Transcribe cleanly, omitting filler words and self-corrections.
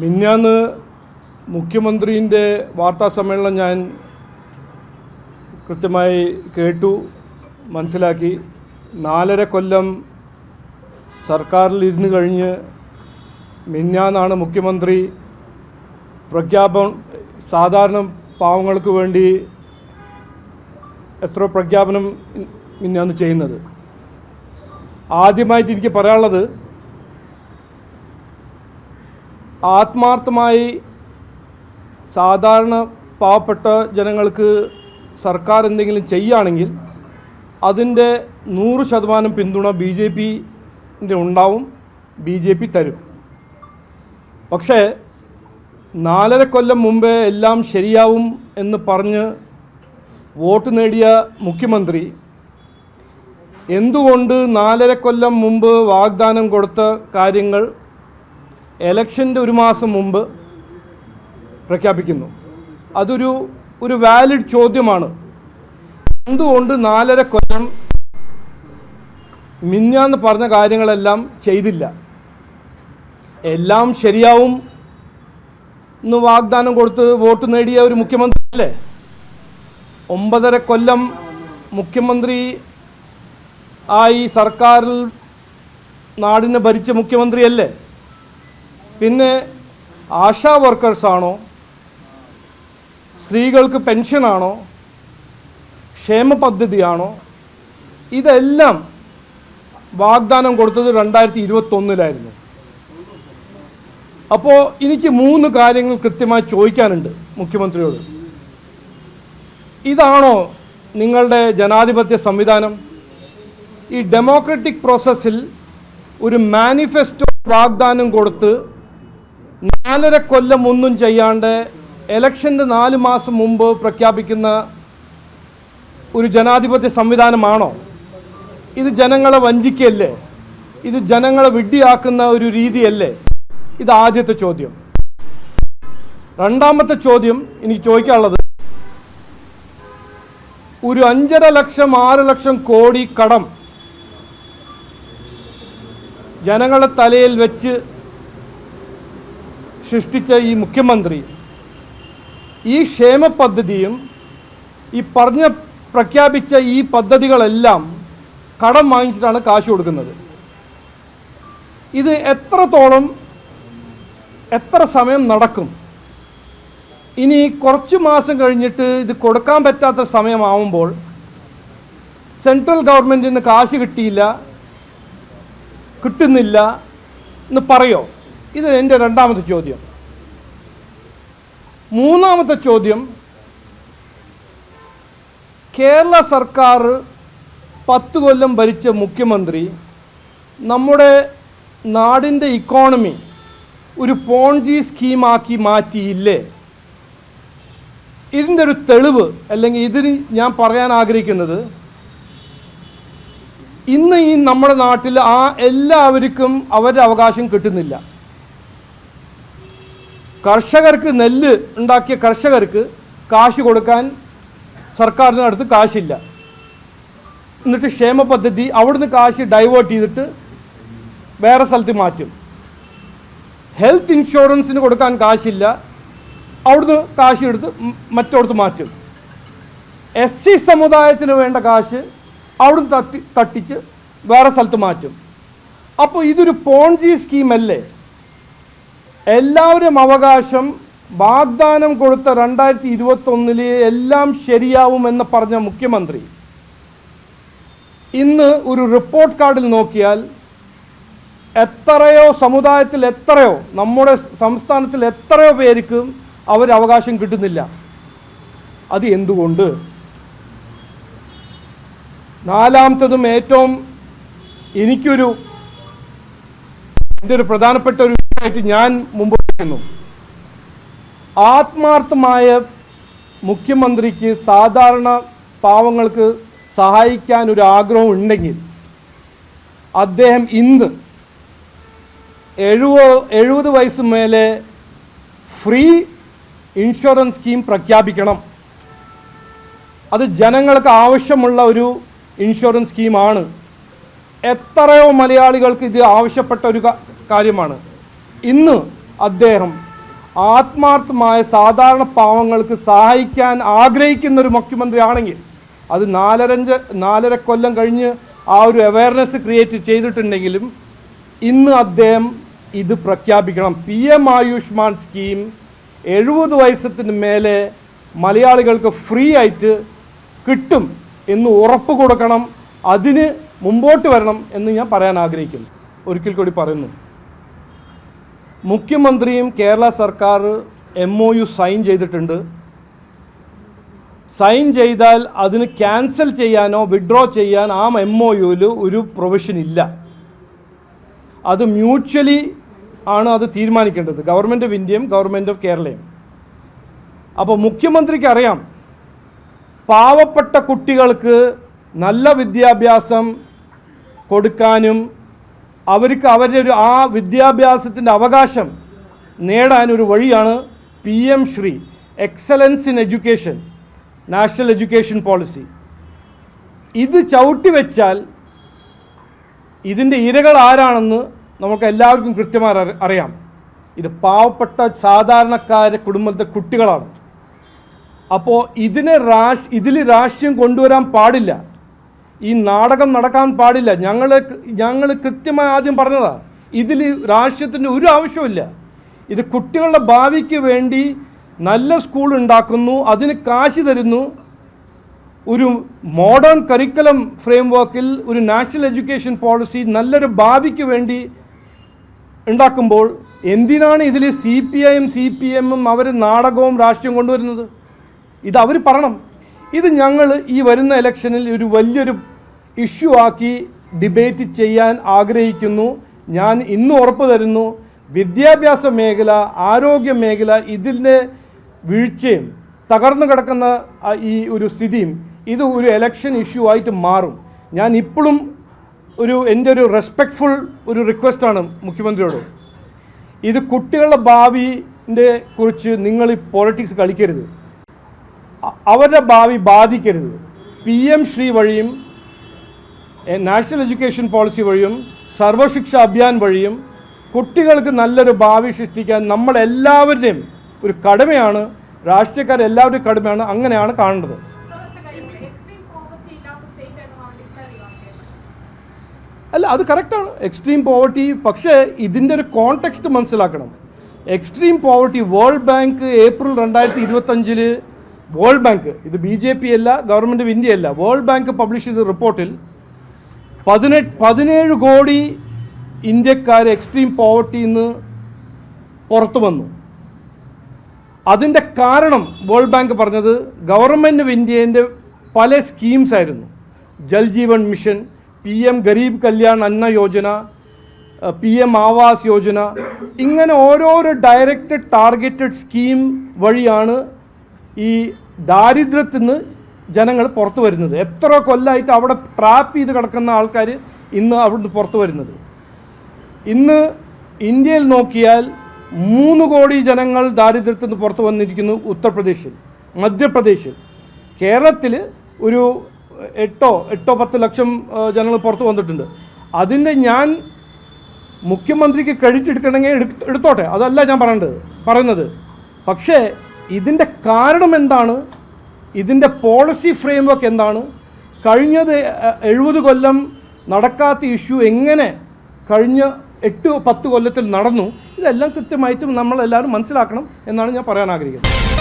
മിഞ്ഞാന്ന് മുഖ്യമന്ത്രിയുടെ വാർത്താ സമ്മേളനം ഞാൻ കൃത്യമായി കേട്ടു, മനസ്സിലാക്കി. 4.5 കൊല്ലം സർക്കാരിൽ ഇരുന്ന് കഴിഞ്ഞ് മിഞ്ഞാന്നാണ് മുഖ്യമന്ത്രി പ്രഖ്യാപനം, സാധാരണ പാവങ്ങൾക്ക് വേണ്ടി എത്ര പ്രഖ്യാപനം മിഞ്ഞാന്ന് ചെയ്യുന്നത്. ആദ്യമായിട്ട് എനിക്ക് പറയാനുള്ളത്, ആത്മാർത്ഥമായി സാധാരണ പാവപ്പെട്ട ജനങ്ങൾക്ക് സർക്കാർ എന്തെങ്കിലും ചെയ്യുകയാണെങ്കിൽ അതിൻ്റെ 100% പിന്തുണ BJPൻ്റെ ഉണ്ടാവും, BJP തരും. പക്ഷേ 4.5 കൊല്ലം മുമ്പേ എല്ലാം ശരിയാവും എന്ന് പറഞ്ഞ് വോട്ട് നേടിയ മുഖ്യമന്ത്രി എന്തുകൊണ്ട് 4.5 കൊല്ലം മുമ്പ് വാഗ്ദാനം കൊടുത്ത കാര്യങ്ങൾ ഇലക്ഷൻ്റെ 1 മാസം മുമ്പ് പ്രഖ്യാപിക്കുന്നു? അതൊരു വാലിഡ് ചോദ്യമാണ്. എന്തുകൊണ്ട് 4.5 കൊല്ലം മിഞ്ഞാന്ന് പറഞ്ഞ കാര്യങ്ങളെല്ലാം ചെയ്തില്ല? എല്ലാം ശരിയാവും എന്ന് വാഗ്ദാനം കൊടുത്ത് വോട്ട് നേടിയ ഒരു മുഖ്യമന്ത്രി അല്ലേ? 9.5 കൊല്ലം മുഖ്യമന്ത്രി ആയി സർക്കാരിൽ നാടിനെ ഭരിച്ച മുഖ്യമന്ത്രിയല്ലേ? പിന്നെ ആശാ വർക്കേഴ്സാണോ, സ്ത്രീകൾക്ക് പെൻഷനാണോ, ക്ഷേമ പദ്ധതിയാണോ? ഇതെല്ലാം വാഗ്ദാനം കൊടുത്തത് 2021-ലായിരുന്നു. അപ്പോൾ എനിക്ക് 3 കാര്യങ്ങൾ കൃത്യമായി ചോദിക്കാനുണ്ട് മുഖ്യമന്ത്രിയോട്. ഇതാണോ നിങ്ങളുടെ ജനാധിപത്യ സംവിധാനം? ഈ ഡെമോക്രാറ്റിക് പ്രോസസ്സിൽ ഒരു മാനിഫെസ്റ്റോ വാഗ്ദാനം കൊടുത്ത് 4.5 കൊല്ലം ഒന്നും ചെയ്യാണ്ട് ഇലക്ഷൻ്റെ 4 മാസം മുമ്പ് പ്രഖ്യാപിക്കുന്ന ഒരു ജനാധിപത്യ സംവിധാനമാണോ ഇത്? ജനങ്ങളെ വഞ്ചിക്കല്ലേ? ഇത് ജനങ്ങളെ വിഡ്ഢിയാക്കുന്ന ഒരു രീതിയല്ലേ? ഇത് ആദ്യത്തെ ചോദ്യം. രണ്ടാമത്തെ ചോദ്യം എനിക്ക് ചോദിക്കാനുള്ളത്, ഒരു 5.5 ലക്ഷം 6 ലക്ഷം കോടി കടം ജനങ്ങളെ തലയിൽ വെച്ച് സൃഷ്ടിച്ച ഈ മുഖ്യമന്ത്രി ഈ ക്ഷേമ പദ്ധതിയും ഈ പ്രഖ്യാപിച്ച ഈ പദ്ധതികളെല്ലാം കടം വാങ്ങിച്ചിട്ടാണ് കാശ് കൊടുക്കുന്നത്. ഇത് എത്ര സമയം നടക്കും? ഇനി കുറച്ച് മാസം കഴിഞ്ഞിട്ട് ഇത് കൊടുക്കാൻ പറ്റാത്ത സമയമാവുമ്പോൾ സെൻട്രൽ ഗവൺമെൻറ്റിൽ നിന്ന് കാശ് കിട്ടുന്നില്ല എന്ന് പറയോ? ഇത് എൻ്റെ രണ്ടാമത്തെ ചോദ്യം. മൂന്നാമത്തെ ചോദ്യം, കേരള സർക്കാർ 10 കൊല്ലം ഭരിച്ച മുഖ്യമന്ത്രി നമ്മുടെ നാടിൻ്റെ ഇക്കോണമി ഒരു പോൺജി സ്കീമാക്കി മാറ്റിയില്ലേ? ഇതിൻ്റെ ഒരു തെളിവ്, അല്ലെങ്കിൽ ഇതിന് ഞാൻ പറയാൻ ആഗ്രഹിക്കുന്നത്, ഇന്ന് ഈ നമ്മുടെ നാട്ടിൽ എല്ലാവർക്കും അവരുടെ അവകാശം കിട്ടുന്നില്ല. കർഷകർക്ക്, നെല്ല് ഉണ്ടാക്കിയ കർഷകർക്ക് കാശ് കൊടുക്കാൻ സർക്കാരിന് അടുത്ത് കാശില്ല. എന്നിട്ട് ക്ഷേമ പദ്ധതി അവിടുന്ന് കാശ് ഡൈവേർട്ട് ചെയ്തിട്ട് വേറെ സ്ഥലത്ത് മാറ്റും. ഹെൽത്ത് ഇൻഷുറൻസിന് കൊടുക്കാൻ കാശില്ല, അവിടുന്ന് കാശ് എടുത്ത് മറ്റോടത്ത് മാറ്റും. SC സമുദായത്തിന് വേണ്ട കാശ് അവിടുന്ന് തട്ടിച്ച് വേറെ സ്ഥലത്ത് മാറ്റും. അപ്പോൾ ഇതൊരു പോൺജി സ്കീമല്ലേ? എല്ലാവരും അവകാശം വാഗ്ദാനം കൊടുത്ത 2021 എല്ലാം ശരിയാവുമെന്ന് പറഞ്ഞ മുഖ്യമന്ത്രി ഇന്ന് ഒരു റിപ്പോർട്ട് കാർഡിൽ നോക്കിയാൽ സമുദായത്തിൽ നമ്മുടെ സംസ്ഥാനത്തിൽ എത്രയോ പേർക്ക് അവർ അവകാശം കിട്ടുന്നില്ല. അത് എന്തുകൊണ്ട്? നാലാമത്തതും ഏറ്റവും എൻ്റെ ഒരു പ്രധാനപ്പെട്ട ഒരു വിഷയമായിട്ട് ഞാൻ മുമ്പോട്ട് വയ്ക്കുന്നു. ആത്മാർത്ഥമായ മുഖ്യമന്ത്രിക്ക് സാധാരണ പാവങ്ങൾക്ക് സഹായിക്കാൻ ഒരു ആഗ്രഹം ഉണ്ടെങ്കിൽ അദ്ദേഹം ഇന്ന് 70 വയസ്സ് മേലെ ഫ്രീ ഇൻഷുറൻസ് സ്കീം പ്രഖ്യാപിക്കണം. അത് ജനങ്ങൾക്ക് ആവശ്യമുള്ള ഒരു ഇൻഷുറൻസ് സ്കീമാണ്. എത്രയോ മലയാളികൾക്ക് ഇത് ആവശ്യപ്പെട്ട ഒരു കാര്യമാണ്. ഇന്ന് അദ്ദേഹം ആത്മാർത്ഥമായ സാധാരണ പാവങ്ങൾക്ക് സഹായിക്കാൻ ആഗ്രഹിക്കുന്ന ഒരു മുഖ്യമന്ത്രിയാണെങ്കിൽ, അത് 4.5 കൊല്ലം കഴിഞ്ഞ് ആ ഒരു അവയർനെസ് ക്രിയേറ്റ് ചെയ്തിട്ടുണ്ടെങ്കിലും ഇന്ന് അദ്ദേഹം ഇത് പ്രഖ്യാപിക്കണം. PM ആയുഷ്മാൻ സ്കീം 70 വയസ്സിന് മേലെ മലയാളികൾക്ക് ഫ്രീ ആയിട്ട് കിട്ടും എന്ന് ഉറപ്പ് കൊടുക്കണം. അതിന് മുമ്പോട്ട് വരണം എന്ന് ഞാൻ പറയാൻ ആഗ്രഹിക്കുന്നു. ഒരിക്കൽ കൂടി പറയുന്നു, മുഖ്യമന്ത്രിയും കേരള സർക്കാർ MOU സൈൻ ചെയ്തിട്ടുണ്ട്. സൈൻ ചെയ്താൽ അതിന് ക്യാൻസൽ ചെയ്യാനോ വിഡ്രോ ചെയ്യാൻ ആ MOUയിൽ ഒരു പ്രൊവിഷൻ ഇല്ല. അത് മ്യൂച്വലി ആണ് അത് തീരുമാനിക്കേണ്ടത്, ഗവൺമെൻറ് ഓഫ് ഇന്ത്യയും ഗവൺമെൻറ് ഓഫ് കേരളയും. അപ്പോൾ മുഖ്യമന്ത്രിക്ക് അറിയാം, പാവപ്പെട്ട കുട്ടികൾക്ക് നല്ല വിദ്യാഭ്യാസം കൊടുക്കാനും അവർക്ക് അവരുടെ ആ വിദ്യാഭ്യാസത്തിൻ്റെ അവകാശം നേടാനൊരു വഴിയാണ് PM Shri excellence in education, national education policy. ഇത് ചവിട്ടി വെച്ചാൽ ഇതിൻ്റെ ഇരകൾ ആരാണെന്ന് നമുക്ക് എല്ലാവർക്കും കൃത്യമായി അറിയാം. ഇത് പാവപ്പെട്ട സാധാരണക്കാരുടെ കുടുംബത്തെ കുട്ടികളാണ്. അപ്പോൾ ഇതിൽ രാഷ്ട്രീയം കൊണ്ടുവരാൻ പാടില്ല, ഈ നാടകം നടക്കാൻ പാടില്ല. ഞങ്ങൾ കൃത്യമായി ആദ്യം പറഞ്ഞതാണ്, ഇതിൽ രാഷ്ട്രീയത്തിൻ്റെ ഒരു ആവശ്യമില്ല. ഇത് കുട്ടികളുടെ ഭാവിക്ക് വേണ്ടി നല്ല സ്കൂൾ ഉണ്ടാക്കുന്നു, അതിന് കാശ് തരുന്നു. ഒരു മോഡേൺ കരിക്കുലം ഫ്രെയിംവർക്കിൽ ഒരു നാഷണൽ എഡ്യൂക്കേഷൻ പോളിസി നല്ലൊരു ഭാവിക്ക് വേണ്ടി ഉണ്ടാക്കുമ്പോൾ എന്തിനാണ് ഇതിൽ CPIയും CPMും അവർ നാടകവും രാഷ്ട്രീയം കൊണ്ടുവരുന്നത്? ഇത് അവർ പറയണം. ഇത് ഞങ്ങൾ ഈ വരുന്ന ഇലക്ഷനിൽ ഒരു വലിയൊരു ഇഷ്യൂ ആക്കി ഡിബേറ്റ് ചെയ്യാൻ ആഗ്രഹിക്കുന്നു. ഞാൻ ഇന്ന് ഉറപ്പ് തരുന്നു, വിദ്യാഭ്യാസ മേഖല, ആരോഗ്യ മേഖല, ഇതിൻ്റെ വീഴ്ചയും തകർന്നു കിടക്കുന്ന ഈ ഒരു സ്ഥിതിയും ഇത് ഒരു ഇലക്ഷൻ ഇഷ്യൂ ആയിട്ട് മാറും. ഞാൻ ഇപ്പോഴും എൻ്റെ ഒരു റെസ്പെക്റ്റ്ഫുൾ ഒരു റിക്വസ്റ്റാണ് മുഖ്യമന്ത്രിയോട്. ഇത് കുട്ടികളുടെ ഭാവിൻ്റെ കുറിച്ച് നിങ്ങൾ ഈ പോളിറ്റിക്സ് കളിക്കരുത്, അവരുടെ ഭാവി ബാധിക്കരുത്. PM ശ്രീ വഴിയും നാഷണൽ എഡ്യൂക്കേഷൻ പോളിസി വഴിയും സർവശിക്ഷ അഭിയാൻ വഴിയും കുട്ടികൾക്ക് നല്ലൊരു ഭാവി സൃഷ്ടിക്കാൻ നമ്മളെല്ലാവരുടെയും ഒരു കടമയാണ്, രാഷ്ട്രീയക്കാരെല്ലാവരുടെയും കടമയാണ്. അങ്ങനെയാണ് കാണേണ്ടത്. അല്ല, അത് കറക്റ്റാണ്, എക്സ്ട്രീം പോവർട്ടി. പക്ഷേ ഇതിൻ്റെ ഒരു കോണ്ടെക്സ്റ്റ് മനസ്സിലാക്കണം. Extreme poverty world bank April 2025 world bank, ഇത് BJP അല്ല, ഗവൺമെൻറ് ഓഫ് ഇന്ത്യ അല്ല, വേൾഡ് ബാങ്ക് പബ്ലിഷ് ചെയ്ത റിപ്പോർട്ടിൽ 17 കോടി ഇന്ത്യക്കാർ എക്സ്ട്രീം പോവർട്ടിയിൽ നിന്ന് പുറത്തു വന്നു. അതിൻ്റെ കാരണം വേൾഡ് ബാങ്ക് പറഞ്ഞത് ഗവൺമെൻറ് ഓഫ് ഇന്ത്യേൻ്റെ പല സ്കീംസ് ആയിരുന്നു. ജൽ ജീവൻ മിഷൻ, PM ഗരീബ് കല്യാൺ അന്ന യോജന, PM ആവാസ് യോജന, ഇങ്ങനെ ഓരോരോ ഡയറക്റ്റഡ് ടാർഗറ്റഡ് സ്കീം വഴിയാണ് ഈ ദാരിദ്ര്യത്തിൽ നിന്ന് ജനങ്ങൾ പുറത്തു വരുന്നത്. എത്ര കൊല്ലമായിട്ട് അവിടെ ട്രാപ്പ് ചെയ്ത് കിടക്കുന്ന ആൾക്കാർ ഇന്ന് അവിടുന്ന് പുറത്തു വരുന്നത്. ഇന്ന് ഇന്ത്യയിൽ നോക്കിയാൽ 3 കോടി ജനങ്ങൾ ദാരിദ്ര്യത്തിൽ നിന്ന് പുറത്തു വന്നിരിക്കുന്നു ഉത്തർപ്രദേശിൽ, മധ്യപ്രദേശിൽ. കേരളത്തിൽ ഒരു 8-10 ലക്ഷം ജനങ്ങൾ പുറത്തു വന്നിട്ടുണ്ട്. അതിൻ്റെ ഞാൻ മുഖ്യമന്ത്രിക്ക് ക്രെഡിറ്റ് എടുക്കണമെങ്കിൽ എടുത്തോട്ടെ, അതല്ല ഞാൻ പറയുന്നത്. പക്ഷേ ഇതിൻ്റെ കാരണം എന്താണ്, ഇതിൻ്റെ പോളിസി ഫ്രെയിംവർക്ക് എന്താണ്, കഴിഞ്ഞത് 70 കൊല്ലം നടക്കാത്ത ഇഷ്യൂ എങ്ങനെ കഴിഞ്ഞ 8-10 കൊല്ലത്തിൽ നടന്നു, ഇതെല്ലാം കൃത്യമായിട്ടും നമ്മളെല്ലാവരും മനസ്സിലാക്കണം എന്നാണ് ഞാൻ പറയാൻ ആഗ്രഹിക്കുന്നത്.